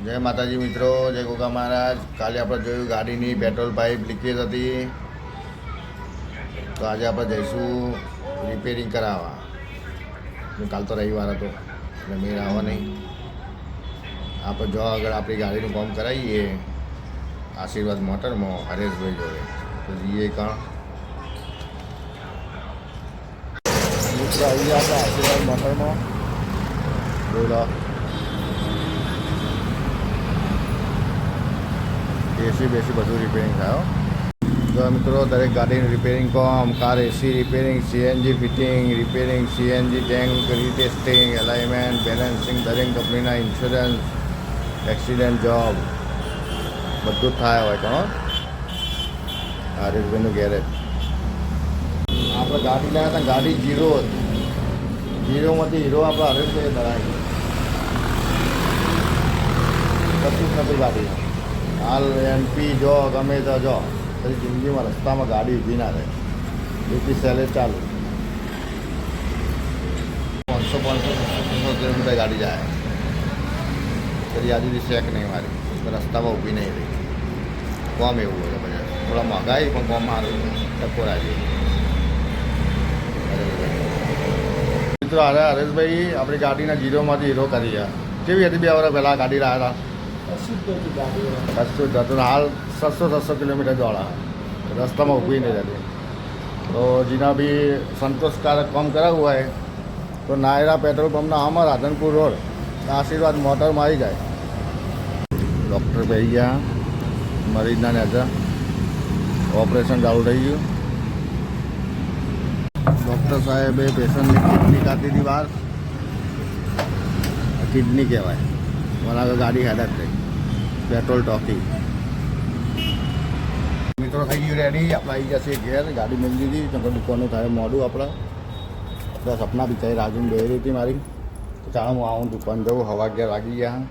જય માતાજી મિત્રો, જય ગોગા મહારાજ. કાલે આપણે જોયું ગાડીની પેટ્રોલ પાઇપ લીકેજ હતી, તો આજે આપણે જઈશું રિપેરિંગ કરાવવા. કાલ તો રવિવાર હતો એટલે મેળ આવવા નહીં. આપણે જો આગળ આપણી ગાડીનું કામ કરાવીએ આશીર્વાદ મોટરમાં હરેશભાઈ જોડે, તો જઈએ કાં મિત્રો આવી ગયા આપણે આશીર્વાદ મોટરમાં. જોઈ લો, એસી બેસી બધું રિપેરિંગ થાય. તો મિત્રો દરેક ગાડીનું રિપેરિંગ કામ, car AC repairing, CNG fitting repairing, CNG tank retesting, alignment balancing, દરેક કંપનીના ઇન્સ્યોરન્સ, એક્સિડન્ટ જોબ બધું જ થાય હોય. કોણ હરેશભાઈનું ગેરેજ. આપણે ગાડી લાવ્યા હતા, ગાડી જીરો હતી. જીરોમાંથી હીરો આપણે હરેશભાઈએ ધરાવી, કશું જ નથી ગાડી. હાલ એમપી જો ગમે તો જો પછી જિંદગીમાં રસ્તામાં ગાડી ઊભી ના રહે, એથી સેલેજ ચાલુ. 500 કિલોમીટર ગાડી જાય, પછી આજુથી શેક નહીં મારી, રસ્તામાં ઊભી નહીં રહી. કોમ એવું હોય પછી થોડા મોંઘાઈ પણ કોમ મારું ટકોર આવી. મિત્રો અરે હરેશભાઈ આપણી ગાડીના જીરોમાંથી હીરો કરી ગયા. કેવી હતી 2 વર્ષ પહેલાં ગાડી લાવ્યા હતા? કશું જ હતું. હાલ 600 કિલોમીટર દોડા, રસ્તામાં ઊભી નહીં રહેતી. તો જેના બી સંતોષકારક કામ કરાવવું હોય તો નાયરા પેટ્રોલ પંપના આમાં રાધનપુર રોડ આશીર્વાદ મોટરમાં આવી જાય. ડૉક્ટર બેસી ગયા, મરીજના નેચર ઓપરેશન ચાલુ થઈ ગયું. ડૉક્ટર સાહેબે પેશન્ટની કિડની કાઢી હતી બહાર. કિડની કહેવાય. મને આગળ ગાડી હેડા થઈ, પેટ્રોલ ટોકી. મિત્રો થઈ ગયું રેડી, આપણે આવી જશે ઘેર. ગાડી મેળવી દીધી, તો દુકાનનું થાય મોડું. આપણે સપના બિચારી રાજુને બે રહી હતી મારી. તો ચાલો હું આવું દુકાન જવું. હવા 11 વાગી ગયા.